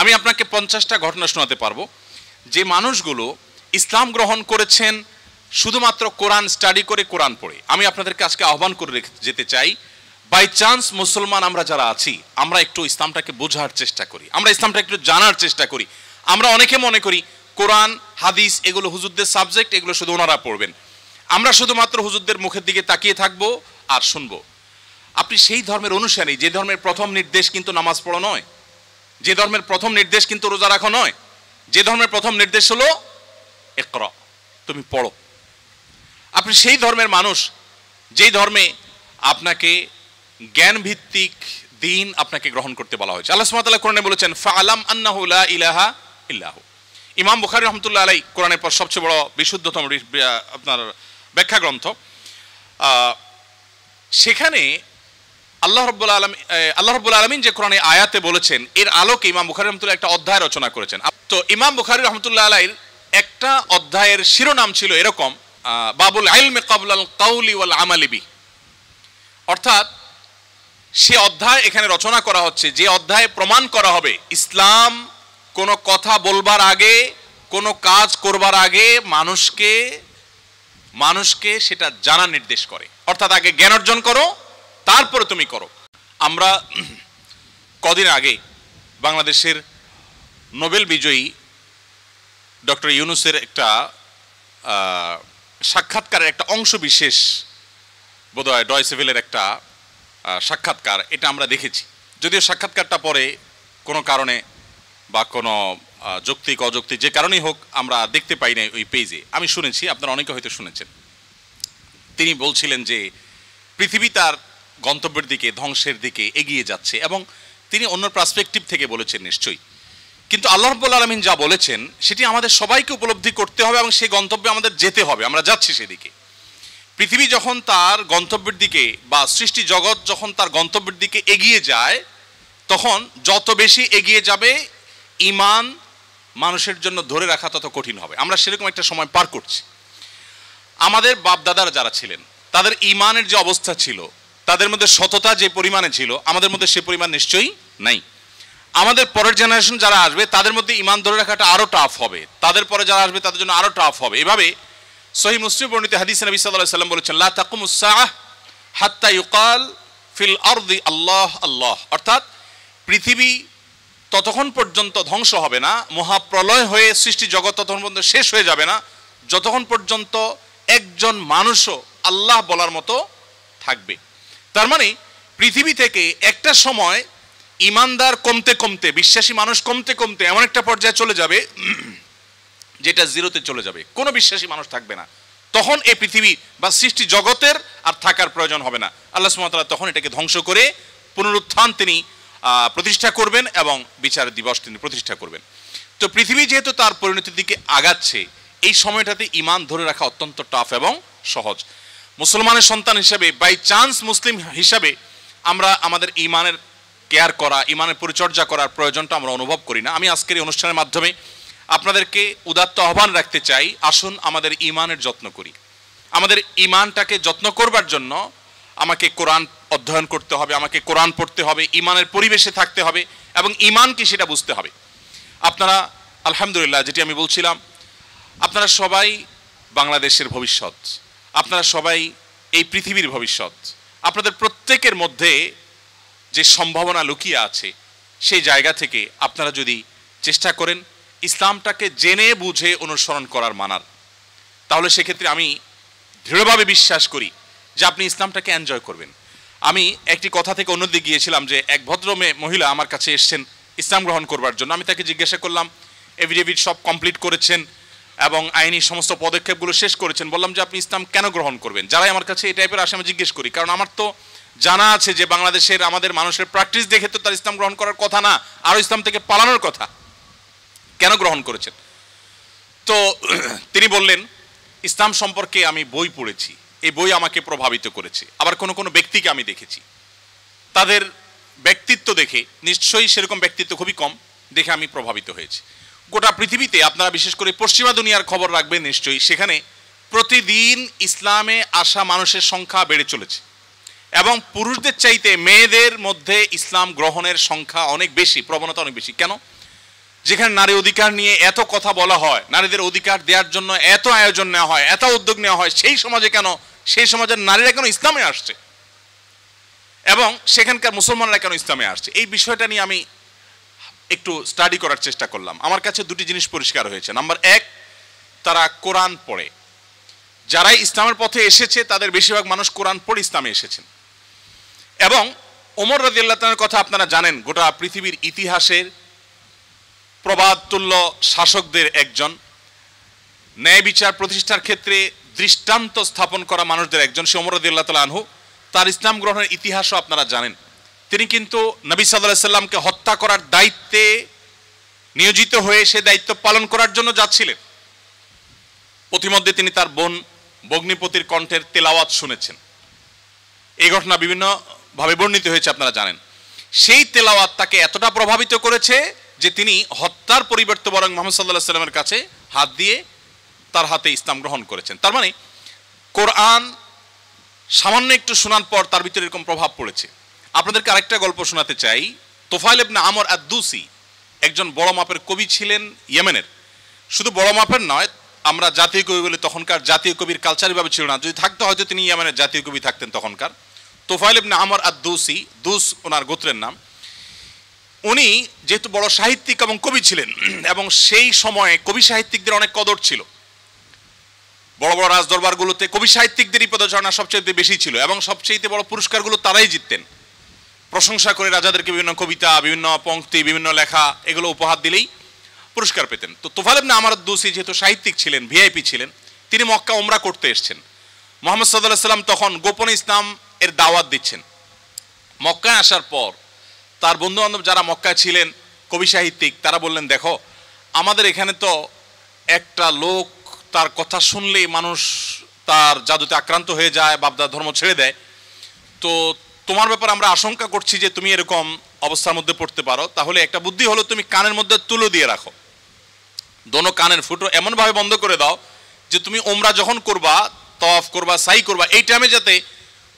আমি আপনাকে 50টা ঘটনা শোনাতে পারবো যে মানুষগুলো ইসলাম গ্রহণ করেছেন শুধুমাত্র কোরআন স্টাডি করে, কোরআন পড়ে। আমি আপনাদেরকে আজকে আহ্বান করে যেতে চাই, বাই চান্স মুসলমান আমরা যারা আছি, আমরা একটু ইসলামটাকে বোঝার চেষ্টা করি, আমরা ইসলামটা একটু জানার চেষ্টা করি। আমরা অনেকে মনে করি কোরআন হাদিস এগুলো হুজুরদের সাবজেক্ট, এগুলো শুধু ওনারা পড়বেন, আমরা শুধুমাত্র হুজুরদের মুখের দিকে তাকিয়ে থাকবো আর শুনবো। আপনি সেই ধর্মের অনুসারী যে ধর্মের প্রথম নির্দেশ কিন্তু নামাজ পড়া নয়, যে ধর্মের প্রথম নির্দেশ কিন্তু রোজা রাখা নয়, যে ধর্মের প্রথম নির্দেশ হলো ইকরা, তুমি পড়ো। আপনি সেই ধর্মের মানুষ যেই ধর্মে আপনাকে জ্ঞান ভিত্তিক দিন আপনাকে গ্রহণ করতে বলা হয়েছে। আল্লাহ সুবহানাহু ওয়া তাআলা কোরআনে বলেছেন ফাআলাম আন্নাহু লা ইলাহা ইল্লাহু। ইমাম বুখারী রাহমাতুল্লাহ আলাইহি কোরআনের পর সবচেয়ে বড় বিশুদ্ধতম আপনার ব্যাখ্যা গ্রন্থ, সেখানে আল্লাহ রাব্বুল আলামিন যে কোরআনে আয়াতে বলেছেন এর আলোকে ইমাম বুখারী রাহমাতুল্লাহ একটা অধ্যায় রচনা করেছেন। তো ইমাম বুখারী রাহমাতুল্লাহ আলাইহির একটা অধ্যায়ের শিরোনাম ছিল এরকম, বাবুল ইলমি ক্বাবলাল কাউলি ওয়াল আমালি বি। অর্থাৎ সে অধ্যায় এখানে রচনা করা হচ্ছে যে অধ্যায়ে প্রমাণ করা হবে ইসলাম কোনো কথা বলবার আগে, কোনো কাজ করবার আগে মানুষকে সেটা জানার নির্দেশ করে। অর্থাৎ আগে জ্ঞান অর্জন করো, তারপরে তুমি করো। আমরা কদিন আগে বাংলাদেশের নোবেল বিজয়ী ডক্টর ইউনূসের একটা সাক্ষাৎকারের একটা অংশ বিশেষ, বোধহয় ডয়চে ভেলের একটা সাক্ষাৎকার, এটা আমরা দেখেছি। যদিও সাক্ষাৎকারটা পরে কোনো কারণে বা কোনো যৌক্তিক অযৌক্তিক যে কারণেই হোক আমরা দেখতে পাই না ওই পেজে। আমি শুনেছি, আপনারা অনেকে হয়তো শুনেছেন। তিনি বলছিলেন যে পৃথিবী তার গন্তব্যের দিকে, ধ্বংসের দিকে এগিয়ে যাচ্ছে, এবং তিনি অন্য পার্সপেক্টিভ থেকে বলেছেন নিশ্চয়ই। কিন্তু আল্লাহ রাব্বুল আলামিন যা বলেছেন সেটি আমাদের সবাইকে উপলব্ধি করতে হবে এবং সেই গন্তব্যে আমাদের যেতে হবে। আমরা যাচ্ছি সেদিকে। পৃথিবী যখন তার গন্তব্যের দিকে বা সৃষ্টি জগৎ যখন তার গন্তব্যের দিকে এগিয়ে যায়, তখন যত বেশি এগিয়ে যাবে ঈমান মানুষের জন্য ধরে রাখা তত কঠিন হবে। আমরা সেরকম একটা সময় পার করছি। আমাদের বাপ দাদারা যারা ছিলেন তাদের ঈমানের যে অবস্থা ছিল, তাদের মধ্যে সততা যে পরিমাণে ছিল, আমাদের মধ্যে সে পরিমাণ নিশ্চয়ই নাই। আমাদের পরের জেনারেশন যারা আসবে তাদের মধ্যে ঈমান ধরে রাখাটা আরো টাফ হবে, তাদের পরে যারা আসবে তাদের জন্য আরো টাফ হবে। এভাবে সহিহ মুসলিম বর্ণিত হাদিসে নবী সাল্লাল্লাহু আলাইহি ওয়াসাল্লাম বলেছেন লা তাকুমুস সাআহ হাত্তা ইউকাল ফিল আরদি আল্লাহ আল্লাহ। অর্থাৎ পৃথিবী ততক্ষণ পর্যন্ত ধ্বংস হবে না, মহাপ্রলয় হয়ে সৃষ্টি জগৎ ততক্ষণ পর্যন্ত শেষ হয়ে যাবে না, যতক্ষণ পর্যন্ত একজন মানুষও আল্লাহ বলার মতো থাকবে। তার মানে পৃথিবী থেকে একটা সময় ইমানদার কমতে কমতে, বিশ্বাসী মানুষ কমতে কমতে এমন একটা পর্যায়ে চলে যাবে যেটা জিরোতে চলে যাবে, কোনো বিশ্বাসী মানুষ থাকবে না। তখন এই পৃথিবী বা সৃষ্টি জগতের আর থাকার প্রয়োজন হবে না। আল্লাহ সুবহানাহু ওয়া তাআলা তখন এটাকে ধ্বংস করে পুনরুত্থান তিনি প্রতিষ্ঠা করবেন এবং বিচার দিবস তিনি প্রতিষ্ঠা করবেন। তো পৃথিবী যেহেতু তার পরিণতির দিকে আগাচ্ছে, এই সময়টাতে ঈমান ধরে রাখা অত্যন্ত টাফ এবং সহজ। মুসলমানের সন্তান হিসাবে, বাই চান্স মুসলিম হিসাবে আমরা আমাদের ঈমানের কেয়ার করা, ঈমানের পরিচর্যা করার প্রয়োজনটা আমরা অনুভব করি না। আমি আজকের এই অনুষ্ঠানের মাধ্যমে আপনাদেরকে উদাত্ত আহ্বান রাখতে চাই, আসুন আমাদের ঈমানের যত্ন করি। আমাদের ঈমানটাকে যত্ন করবার জন্য আমাকে কোরআন অধ্যয়ন করতে হবে, আমাকে কোরআন পড়তে হবে, ঈমানের পরিবেশে থাকতে হবে এবং ঈমান কি সেটা বুঝতে হবে। আপনারা আলহামদুলিল্লাহ, যেটি আমি বলছিলাম, আপনারা সবাই বাংলাদেশের ভবিষ্যৎ, আপনারা সবাই এই পৃথিবীর ভবিষ্যৎ। আপনাদের প্রত্যেকের মধ্যে যে সম্ভাবনা লুকিয়ে আছে সেই জায়গা থেকে আপনারা যদি চেষ্টা করেন ইসলামটাকে জেনে বুঝে অনুসরণ করার, মানার, তাহলে সেক্ষেত্রে আমি দৃঢ়ভাবে বিশ্বাস করি যে আপনি ইসলামটাকে এনজয় করবেন। আমি একটি কথা থেকে অন্যদিকে গিয়েছিলাম যে এক ভদ্র মহিলা আমার কাছে এসছেন ইসলাম গ্রহণ করবার জন্য। আমি তাকে জিজ্ঞাসা করলাম, এফিডেভিট সব কমপ্লিট করেছেন এবং আইনি সমস্ত পদক্ষেপগুলো শেষ করেছেন, বললাম যে আপনি ইসলাম কেন গ্রহণ করবেন? যারাই আমার কাছে এই টাইপের আসে আমি জিজ্ঞেস করি, কারণ আমার তো জানা আছে যে বাংলাদেশের আমাদের মানুষের প্র্যাকটিস দেখে তো তার ইসলাম গ্রহণ করার কথা না, আরও ইসলাম থেকে পালানোর কথা। কেন গ্রহণ করেছেন? তো তিনি বললেন, ইসলাম সম্পর্কে আমি বই পড়েছি, এই বই আমাকে প্রভাবিত করেছে। আবার কোনো কোনো ব্যক্তিকে আমি দেখেছি, তাদের ব্যক্তিত্ব দেখে, নিশ্চয়ই সেরকম ব্যক্তিত্ব খুবই কম, দেখে আমি প্রভাবিত হয়েছি। গোটা পৃথিবীতে আপনারা বিশেষ করে পশ্চিমা দুনিয়ার খবর রাখবেন নিশ্চয়ই, সেখানে প্রতিদিন ইসলামে আসা মানুষের সংখ্যা বেড়ে চলেছে এবং পুরুষদের চাইতে মেয়েদের মধ্যে ইসলাম গ্রহণের সংখ্যা অনেক বেশি, প্রবণতা অনেক বেশি। কেন? যেখানে নারী অধিকার নিয়ে এত কথা বলা হয়, নারীদের অধিকার দেওয়ার জন্য এত আয়োজন নেওয়া হয়, এত উদ্যোগ নেওয়া হয়, সেই সমাজে কেন, সেই সমাজের নারীরা কেন ইসলামে আসছে এবং সেখানকার মুসলমানরা কেন ইসলামে আসছে, এই বিষয়টা নিয়ে আমি একটু স্টাডি করার চেষ্টা করলাম। আমার কাছে দুটি জিনিস পরিষ্কার হয়েছে। নাম্বার এক, তারা কোরআন পড়ে। যারাই ইসলামের পথে এসেছে তাদের বেশিরভাগ মানুষ কোরআন পড়ে ইসলামে এসেছেন। এবং ওমর রাদিয়াল্লাহু তাআলার কথা আপনারা জানেন, গোটা পৃথিবীর ইতিহাসের প্রবাদতুল্য শাসকদের একজন, ন্যায় বিচার প্রতিষ্ঠার ক্ষেত্রে দৃষ্টান্ত স্থাপন করা মানুষদের একজন, সে ওমর রাদিয়াল্লাহু তাআলা আনহু। তার ইসলাম গ্রহণের ইতিহাসও আপনারা জানেন। তিনি কিন্তু নবী সাল্লাল্লাহু আলাইহি সাল্লামকে হত্যা করার দায়িত্বে নিয়োজিত হয়ে সে দায়িত্ব পালন করার জন্য যাচ্ছিলেন। প্রতিমধ্যে তিনি তার বোন ভগ্নিপতির কণ্ঠের তেলাওয়াত শুনেছেন। এই ঘটনা বিভিন্নভাবে বর্ণিত হয়েছে, আপনারা জানেন। সেই তেলাওয়াত তাকে এতটা প্রভাবিত করেছে যে তিনি হত্যার পরিবর্তে বরং মুহাম্মদ সাল্লাল্লাহু আলাইহি সাল্লামের কাছে হাত দিয়ে তার হাতে ইসলাম গ্রহণ করেছেন। তার মানে কোরআন সামান্য একটু শোনার পর তার ভিতরে এরকম প্রভাব পড়েছে। আপনাদেরকে আরেকটা গল্প শোনাতে চাই। তোফাইল ইবনে আমর আদ-দুসি একজন বড় মাপের কবি ছিলেন ইয়েমেনের। শুধু বড় মাপের নয়, আমরা জাতীয় কবি বলে, তখনকার জাতীয় কবির কালচার ভাবে ছিল না, যদি থাকতো হয়তো তিনি ইয়েমেনের জাতীয় কবি থাকতেন তখনকার। তোফাইল ইবনে আমর আদ-দুসি, দুস ওনার গোত্রের নাম। উনি যেহেতু বড় সাহিত্যিক এবং কবি ছিলেন এবং সেই সময়ে কবি সাহিত্যিকদের অনেক কদর ছিল, বড় বড় রাজদরবারগুলোতে কবি সাহিত্যিকদেরই পদচারণা সবচেয়ে বেশি ছিল এবং সবচেয়ে বড় পুরস্কারগুলো তারাই জিততেন। প্রশংসা করে রাজাদেরকে বিভিন্ন কবিতা, বিভিন্ন পংক্তি, বিভিন্ন লেখা এগুলো উপহার দিলেই পুরস্কার পেতেন। তো তোফাইল ইবনে আমর আদ-দুসি যেহেতু সাহিত্যিক ছিলেন, ভিআইপি ছিলেন, তিনি মক্কা উমরা করতে এসেছেন। মুহাম্মদ সাল্লাল্লাহু আলাইহি সাল্লাম তখন গোপনে ইসলাম এর দাওয়াত দিচ্ছেন। মক্কায় আসার পর তার বন্ধু বান্ধব যারা মক্কায় ছিলেন কবি সাহিত্যিক, তারা বললেন, দেখো আমাদের এখানে তো একটা লোক, তার কথা শুনলেই মানুষ তার জাদুতে আক্রান্ত হয়ে যায়, বাপদাদার ধর্ম ছেড়ে দেয়। তো তোমার ব্যাপারে আমরা আশঙ্কা করছি যে তুমি এরকম অবস্থার মধ্যে পড়তে পারো। তাহলে একটা বুদ্ধি হলো, তুমি কানের মধ্যে তুলো দিয়ে রাখো, দোনো কানের ফুটো এমনভাবে বন্ধ করে দাও যে তুমি ওমরা যখন করবা, তওয়াফ করবা, সাই করবা, এই টাইমে যাতে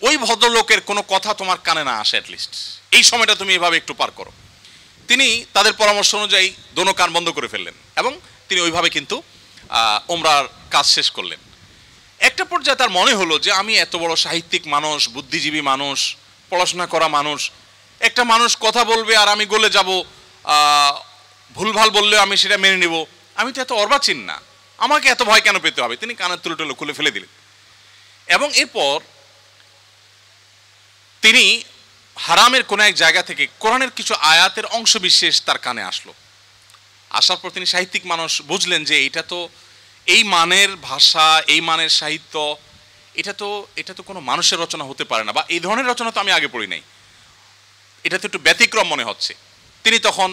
ওই ভদ্রলোকের কোনো কথা তোমার কানে না আসে, অ্যাটলিস্ট এই সময়টা তুমি এভাবে একটু পার করো। তিনি তাদের পরামর্শ অনুযায়ী দোনো কান বন্ধ করে ফেললেন এবং তিনি ওইভাবে কিন্তু ওমরার কাজ শেষ করলেন। একটা পর্যায়ে তার মনে হলো যে আমি এত বড় সাহিত্যিক মানুষ, বুদ্ধিজীবী মানুষ, পড়াশোনা করা মানুষ, একটা মানুষ কথা বলবে আর আমি গলে যাব, ভুলভাল বললেও আমি সেটা মেনে নেব, আমি তো এত অর্বাচীন না, আমাকে এত ভয় কেন পেতে হবে। তিনি কানের তুলো টুলো খুলে ফেলে দিলেন এবং এরপর তিনি হারামের কোনো এক জায়গা থেকে কোরআনের কিছু আয়াতের অংশ বিশেষ তার কানে আসলো। আসার পর তিনি সাহিত্যিক মানুষ, বুঝলেন যে এটা তো এই মানের ভাষা, এই মানের সাহিত্য, এটা তো কোনো মানুষের রচনা হতে পারে না, বা এই ধরনের রচনা তো আমি আগে পড়ি নাই, এটা তো একটু ব্যতিক্রম মনে হচ্ছে। তিনি তখন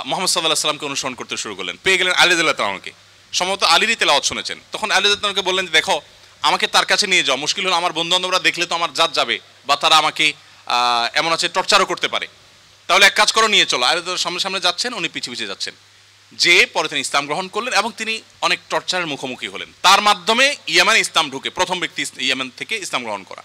মুহাম্মদ সাল্লাল্লাহু আলাইহি সাল্লামকে অনুসরণ করতে শুরু করলেন। পেয়ে গেলেন আলী রাদিয়াল্লাহু তাআলাকে, সম্ভবত আলীরই তেলাওয়াত শুনেছেন। তখন আলী রাদিয়াল্লাহু তাআলাকে বললেন যে দেখো আমাকে তার কাছে নিয়ে যাও, মুশকিল হলো আমার বন্ধু বান্ধবরা দেখলে তো আমার জাত যাবে, বা তারা আমাকে এমন আছে টর্চারও করতে পারে, তাহলে এক কাজ করো নিয়ে চলো। আলী রাদিয়াল্লাহু সামনে সামনে যাচ্ছেন, উনি পিছিয়ে পিছিয়ে যাচ্ছেন। যে পরে তিনি ইসলাম গ্রহণ করলেন এবং তিনি অনেক টর্চারের মুখোমুখি হলেন। তার মাধ্যমে ইয়েমেনে ইসলাম ঢুকে প্রথম ব্যক্তি ইয়েমেন থেকে ইসলাম গ্রহণ করা।